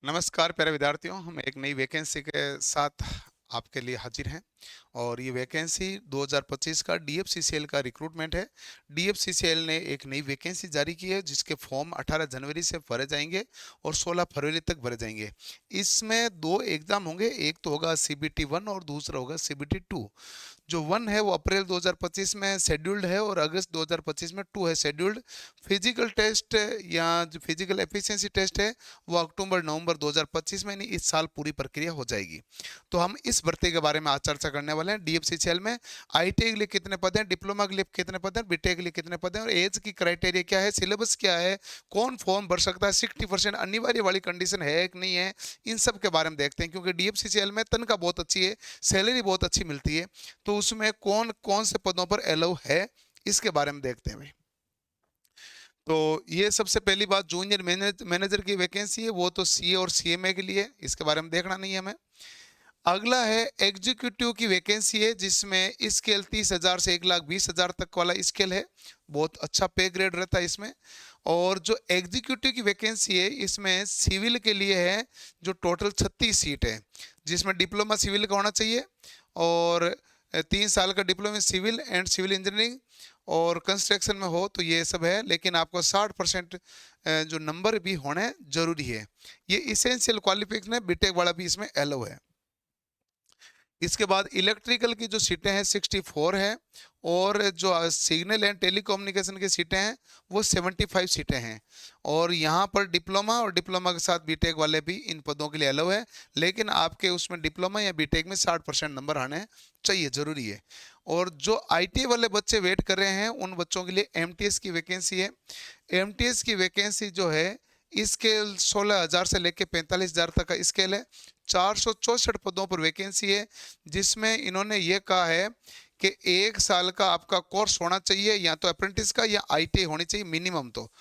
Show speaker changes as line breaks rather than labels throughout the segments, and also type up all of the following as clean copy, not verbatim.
नमस्कार प्यारे विद्यार्थियों, हम एक नई वैकेंसी के साथ आपके लिए हाजिर हैं। और ये वैकेंसी 2025 का डीएफसीसीएल का रिक्रूटमेंट है। डीएफसीसीएल ने एक नई वैकेंसी जारी की है जिसके फॉर्म 18 जनवरी से भरे जाएंगे और 16 फरवरी तक भरे जाएंगे। इसमें दो एग्जाम होंगे, एक तो होगा सीबीटी 1 और दूसरा होगा सीबीटी 2। जो 1 है वो अप्रैल 2025 में शेड्यूल्ड है और अगस्त 2025 में 2 है शेड्यूल्ड। फिजिकल टेस्ट या जो फिजिकल एफिशिएंसी टेस्ट है वो अक्टूबर नवंबर 2025 में, नहीं इस साल पूरी प्रक्रिया हो जाएगी। तो हम इस भर्ती के बारे में आज चर्चा करने वाले हैं। डीएफसीसीएल में आईटीआई के लिए कितने पद हैं, डिप्लोमा के लिए कितने पद हैं, बीटेक के लिए कितने पद हैं और एज की क्राइटेरिया क्या है, सिलेबस क्या है, कौन फॉर्म भर सकता है, 60% अनिवार्य वाली कंडीशन है कि नहीं है, इन सब के बारे में देखते हैं। क्योंकि डीएफसीसीएल में तनख्वाह बहुत अच्छी है, सैलरी बहुत अच्छी मिलती है, तो उसमें कौन कौन से पदों पर अलाउ है इसके बारे में देखते हैं भाई। तो ये सबसे पहली बात, जूनियर मैनेजर की वैकेंसी है, वो तो सीए और सीएमए के लिए, इसके बारे में देखना नहीं है हमें। अगला है एग्जीक्यूटिव की वैकेंसी है जिसमें स्केल 30,000 से 1,20,000 तक वाला स्केल है। बहुत अच्छा पे ग्रेड रहता है इसमें। और जो एग्जीक्यूटिव की वैकेंसी है इसमें सिविल के लिए है, जो टोटल 36 सीट है, जिसमें डिप्लोमा सिविल का होना चाहिए और 3 साल का diploma civil and civil engineering और कंस्ट्रक्शन में हो तो ये सब है। लेकिन आपको 60% जो नंबर भी होने जरूरी है। ये इसेंशियल क्वालिफिकेशन है, बीटेक वाला भी इसमें अलाउ है। इसके बाद इलेक्ट्रिकल की जो सीटें हैं 64 है और जो सिग्नल एंड टेलीकम्युनिकेशन की सीटें हैं वो 75 सीटें हैं। और यहाँ पर डिप्लोमा और डिप्लोमा के साथ बीटेक वाले भी इन पदों के लिए अलाउ है। लेकिन आपके उसमें डिप्लोमा या बीटेक में 60% नंबर आने चाहिए, जरूरी है। और जो आईटी वाले बच्चे वेट कर रहे हैं उन बच्चों के लिए एमटीएस की वैकेंसी है। एमटीएस की वैकेंसी जो है स्केल 16,000 से लेकर 45,000 तक का स्केल है। 464 पदों पर वैकेंसी है, जिसमें इन्होंने ये कहा है कि 1 साल का आपका कोर्स होना चाहिए, या तो अप्रेंटिस का या आईटी होनी चाहिए मिनिमम, तो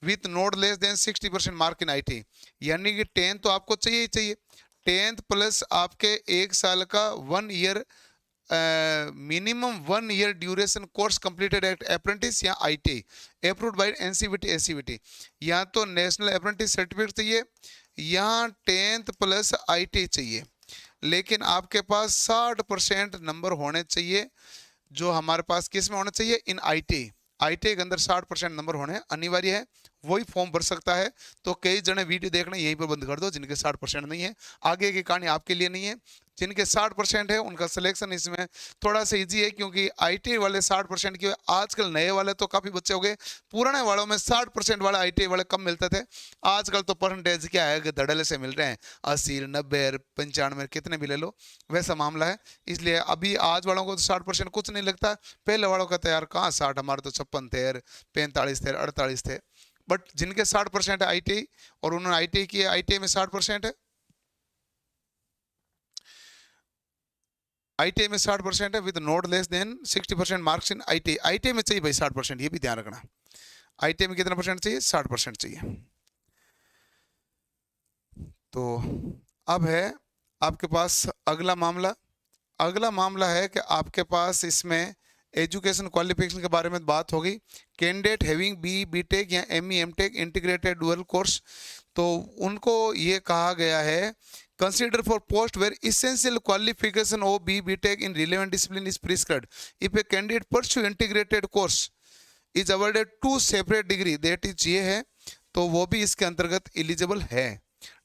with not less than 60% mark in IT. यानी कि 10 तो आपको चाहिए ही चाहिए। 10th प्लस आपके 1 साल का 1 year minimum 1 year duration course completed at apprentice या IT approved by NCVT ACVT, या तो नेशनल अप्रेंटिस सर्टिफिकेट चाहिए या 10th प्लस आईटी चाहिए। लेकिन आपके पास 60% नंबर होने चाहिए, जो हमारे पास किस में होना चाहिए, इन आईटी। आईटी के अंदर 60% नंबर होने अनिवार्य है, वही फॉर्म भर सकता है। तो कई जने वीडियो देखना यहीं पर बंद कर दो जिनके 60% नहीं है। आगे की कहानी आपके लिए नहीं है। जिनके 60% है उनका सिलेक्शन इसमें थोड़ा सा इजी है, क्योंकि आईटी वाले 60% की, आजकल नए वाले तो काफ़ी बच्चे हो गए, पुराने वालों में 60% वाले आईटी वाले कम मिलते थे। आजकल तो परसेंटेज क्या है कि धड़ल्ले से मिल रहे हैं, 80, 90, 95, कितने भी ले लो, वैसा मामला है। इसलिए अभी आज वालों को तो 60% कुछ नहीं लगता। पहले वालों का तो यार कहाँ 60, हमारे तो 56 थे, 45 थे, 48 थे। बट जिनके 60% है आईटी और उन्होंने आईटी किया, आईटी में 60% है, आईटी में 60% है with not less than 60% marks in IT. IT में चाहिए भाई 60%, ये भी ध्यान रखना। आईटी में कितना परसेंट चाहिए, 60% चाहिए। तो अब है आपके पास अगला मामला। अगला मामला है कि आपके पास इसमें एजुकेशन क्वालिफिकेशन के बारे में बात होगी। कैंडिडेट हैविंग बीटेक या ME MTech integrated dual course, तो उनको ये कहा गया है consider for post where essential qualification of BTech in relevant discipline is prescribed. If a candidate pursue integrated course is awarded 2 separate degree, that is ये है, तो वो भी इसके अंतर्गत एलिजिबल है।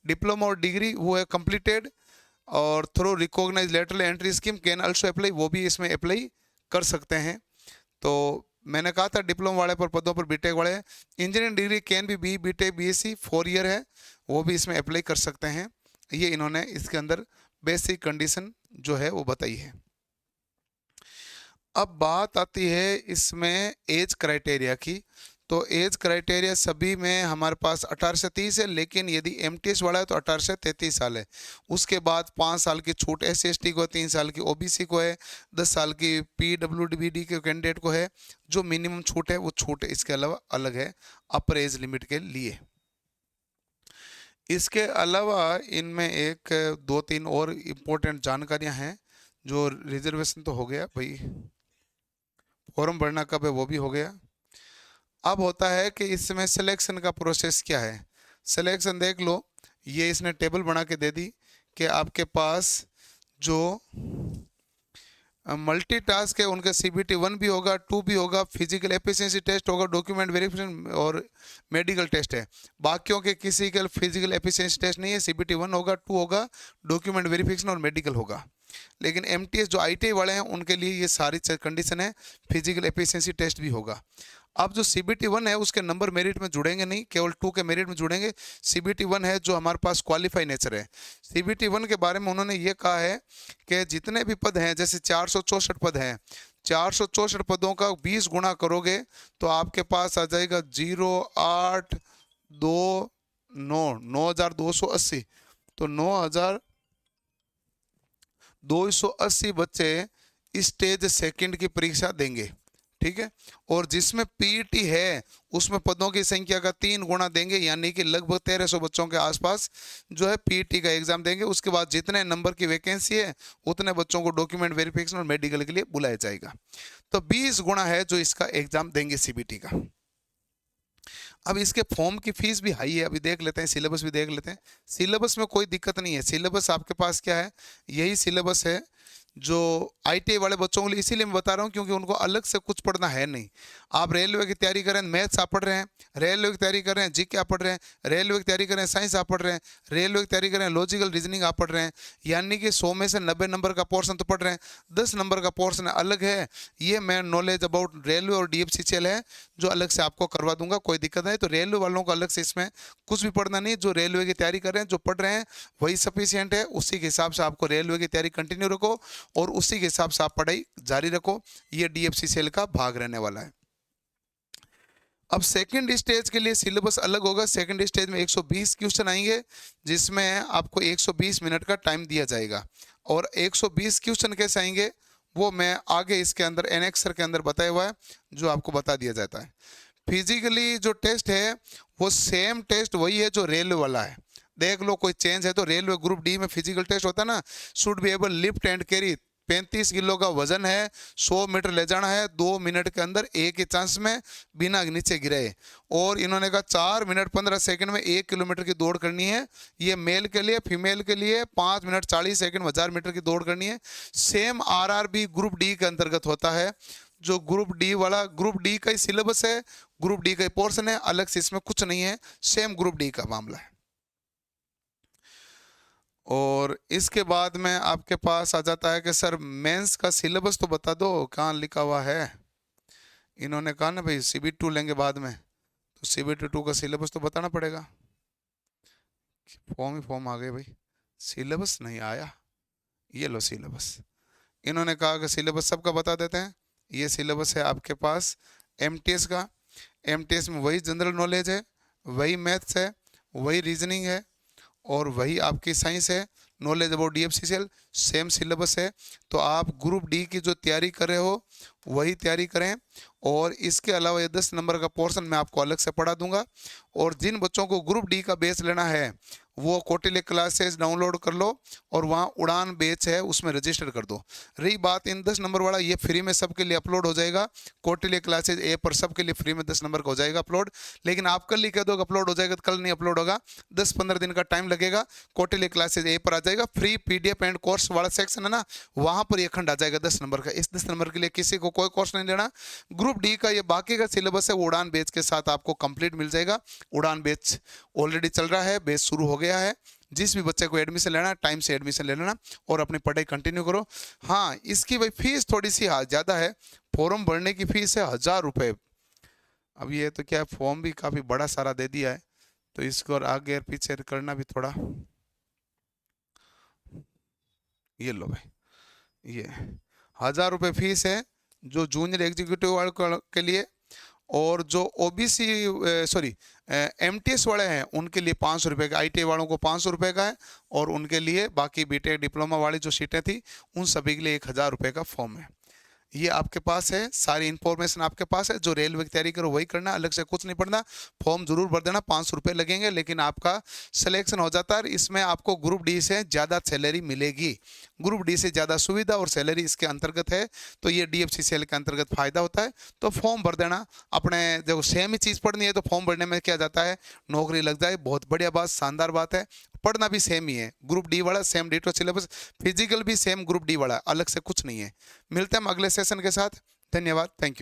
डिप्लोमा और डिग्री वो है कंप्लीटेड और through recognise lateral entry scheme can also apply, वो भी इसमें अप्लाई कर सकते हैं। तो मैंने कहा था डिप्लोमा वाले पर पदों पर बीटेक वाले। Engineering degree can be BTech BSc 4 year है, वो भी इसमें अप्लाई कर सकते हैं। ये इन्होंने इसके अंदर बेसिक कंडीशन जो है वो बताई है। अब बात आती है इसमें एज क्राइटेरिया की। तो एज क्राइटेरिया सभी में हमारे पास 18 से 30 है, लेकिन यदि एमटीएस वाला है तो 18 से 33 साल है। उसके बाद 5 साल की छूट SC/ST को है, 3 साल की ओबीसी को है, 10 साल की PWD के कैंडिडेट को है। जो मिनिमम छूट है वो छूट इसके अलावा अलग है अपर एज लिमिट के लिए। इसके अलावा इनमें एक 2-3 और इम्पोर्टेंट जानकारियां हैं। जो रिजर्वेशन तो हो गया भाई, फॉर्म भरना कब है वो भी हो गया। अब होता है कि इसमें सिलेक्शन का प्रोसेस क्या है। सिलेक्शन देख लो, ये इसने टेबल बना के दे दी कि आपके पास जो मल्टीटास्क है उनका CBT 1 भी होगा, 2 भी होगा, फिजिकल एफिशिएंसी टेस्ट होगा, डॉक्यूमेंट वेरिफिकेशन और मेडिकल टेस्ट है। बाकियों के किसी का फिजिकल एफिशिएंसी टेस्ट नहीं है, CBT 1 होगा, 2 होगा, डॉक्यूमेंट वेरिफिकेशन और मेडिकल होगा। लेकिन MTS जो ITI वाले हैं उनके लिए ये सारी कंडीशन है, फिजिकल एफिशिएंसी टेस्ट भी होगा। अब जो CBT 1 है उसके नंबर मेरिट में जुड़ेंगे नहीं, केवल 2 के मेरिट में जुड़ेंगे। CBT 1 है जो हमारे पास क्वालिफाई नेचर है। CBT 1 के बारे में उन्होंने ये कहा है कि जितने भी पद हैं, जैसे 464 पद हैं, 464 पदों का 20 गुणा करोगे तो आपके पास आ जाएगा 9,280। तो 9,280 बच्चे स्टेज सेकंड की परीक्षा देंगे, ठीक है। और जिसमें पीईटी है उसमें पदों की संख्या का 3 गुना देंगे, यानी कि लगभग 1300 बच्चों के आसपास जो है पीईटी का एग्जाम देंगे। उसके बाद जितने नंबर की वैकेंसी है उतने बच्चों को डॉक्यूमेंट वेरिफिकेशन और मेडिकल के लिए बुलाया जाएगा। तो 20 गुना है जो इसका एग्जाम देंगे CBT का। अब इसके फॉर्म की फीस भी हाई है। अभी देख लेते हैं, सिलेबस भी देख लेते हैं। सिलेबस में कोई दिक्कत नहीं है। सिलेबस आपके पास क्या है, यही सिलेबस है जो ITI वाले बच्चों के लिए, इसीलिए मैं बता रहा हूँ क्योंकि उनको अलग से कुछ पढ़ना है नहीं। आप रेलवे की तैयारी करें, मैथ्स आप पढ़ रहे हैं, रेलवे की तैयारी कर रहे हैं, GK आप पढ़ रहे हैं, रेलवे की तैयारी करें, साइंस आप पढ़ रहे हैं, रेलवे की तैयारी करें, लॉजिकल रीजनिंग आप पढ़ रहे हैं, यानी कि 100 में से 90 नंबर का पोर्शन तो पढ़ रहे हैं, 10 नंबर का पोर्शन अलग है। ये मैं नॉलेज अबाउट रेलवे और DFCCL है जो अलग से आपको करवा दूंगा, कोई दिक्कत नहीं। तो रेलवे वालों को अलग से इसमें कुछ भी पढ़ना नहीं, जो रेलवे की तैयारी कर रहे हैं, जो पढ़ रहे हैं वही सफिशियंट है। उसी के हिसाब से आपको रेलवे की तैयारी कंटिन्यू रखो और उसी के हिसाब से आप पढ़ाई जारी रखो। ये DFCCL का भाग रहने वाला है। अब सेकंड स्टेज के लिए सिलेबस अलग होगा। सेकंड स्टेज में 120 क्वेश्चन आएंगे जिसमें आपको 120 मिनट का टाइम दिया जाएगा। और 120 क्वेश्चन कैसे आएंगे वो मैं आगे इसके अंदर एनेक्सर के अंदर बताया हुआ है, जो आपको बता दिया जाता है। फिजिकली जो टेस्ट है वो सेम टेस्ट वही है जो रेलवे वाला है। देख लो कोई चेंज है तो रेलवे ग्रुप डी में फिजिकल टेस्ट होता है ना, should be able lift and carry, 35 kilo का वजन है, 100 मीटर ले जाना है 2 मिनट के अंदर एक ही चांस में बिना नीचे गिरे। और इन्होंने कहा 4 मिनट 15 सेकंड में 1 किलोमीटर की दौड़ करनी है। ये मेल के लिए, फीमेल के लिए 5 मिनट 40 सेकंड 1000 मीटर की दौड़ करनी है। सेम RRB ग्रुप डी के अंतर्गत होता है। जो ग्रुप डी वाला, ग्रुप डी का ही सिलेबस है, ग्रुप डी का ही पोर्शन है, अलग से इसमें कुछ नहीं है, सेम ग्रुप डी का मामला है। और इसके बाद में आपके पास आ जाता है कि सर मेंस का सिलेबस तो बता दो, कहाँ लिखा हुआ है। इन्होंने कहा ना भाई CBT 2 लेंगे बाद में, तो CBT 2 का सिलेबस तो बताना पड़ेगा। फॉर्म ही फॉर्म आ गए भाई, सिलेबस नहीं आया। ये लो सिलेबस। इन्होंने कहा कि सिलेबस सबका बता देते हैं। ये सिलेबस है आपके पास MTS का। MTS में वही जनरल नॉलेज है, वही मैथ्स है, वही रीजनिंग है और वही आपकी साइंस है, knowledge about DFCCL, same syllabus है। तो आप ग्रुप डी की जो तैयारी कर रहे हो वही तैयारी करें। और इसके अलावा ये 10 नंबर का पोर्शन मैं आपको अलग से पढ़ा दूंगा। और जिन बच्चों को ग्रुप डी का बेस लेना है वो कौटिल्य क्लासेस डाउनलोड कर लो और वहाँ उड़ान बेच है उसमें रजिस्टर कर दो। रही बात इन 10 नंबर वाला, ये फ्री में सबके लिए अपलोड हो जाएगा। कौटिल्य क्लासेस A पर सबके लिए फ्री में 10 नंबर का हो जाएगा अपलोड। लेकिन आप कल ही कह दो अपलोड हो जाएगा तो कल नहीं अपलोड होगा, 10-15 दिन का टाइम लगेगा। कौटिल्य क्लासेस A पर आ जाएगा, फ्री PDF एंड कोर्स वाला सेक्शन है ना, वहाँ पर ये खंड आ जाएगा 10 नंबर का। इस 10 नंबर के लिए किसी को कोई कोर्स नहीं लेना। ग्रुप डी का ये बाकी का सिलेबस है वो उड़ान बेच के साथ आपको कंप्लीट मिल जाएगा। उड़ान बेच ऑलरेडी चल रहा है, बेच शुरू हो गया है। जिस भी बच्चे को एडमिशन लेना है टाइम से एडमिशन ले लेना और अपनी पढ़ाई कंटिन्यू करो। हाँ, इसकी भाई फीस थोड़ी सी ज़्यादा है। फॉर्म भरने की फीस है 1000 रुपये। अब ये तो क्या, फॉर्म भी काफ़ी बड़ा सारा दे दिया है तो इसको और आगे और पीछे करना भी थोड़ा। ये लो भाई, ये 1000 रुपये फीस है जो जूनियर एग्जीक्यूटिव वाले के लिए। और जो OBC सॉरी MTS वाले हैं उनके लिए 500 रुपये का, ITI वालों को 500 रुपये का है। और उनके लिए बाकी BTEC डिप्लोमा वाली जो सीटें थी उन सभी के लिए 1000 रुपये का फॉर्म है। ये आपके पास है, सारी इन्फॉर्मेशन आपके पास है। जो रेलवे की तैयारी करो वही करना, अलग से कुछ नहीं पढ़ना। फॉर्म जरूर भर देना, 500 रुपये लगेंगे, लेकिन आपका सिलेक्शन हो जाता है। इसमें आपको ग्रुप डी से ज़्यादा सैलरी मिलेगी, ग्रुप डी से ज़्यादा सुविधा और सैलरी इसके अंतर्गत है। तो ये DFCCL के अंतर्गत फायदा होता है। तो फॉर्म भर देना अपने। देखो सेम ही चीज़ पढ़नी है तो फॉर्म भरने में क्या जाता है, नौकरी लग जाए, बहुत बढ़िया बात, शानदार बात है। पढ़ना भी सेम ही है, ग्रुप डी वाला सेम डिटो सिलेबस, फिजिकल भी सेम ग्रुप डी वाला, अलग से कुछ नहीं है। मिलते हैं हम अगले सेशन के साथ। धन्यवाद, थैंक यू।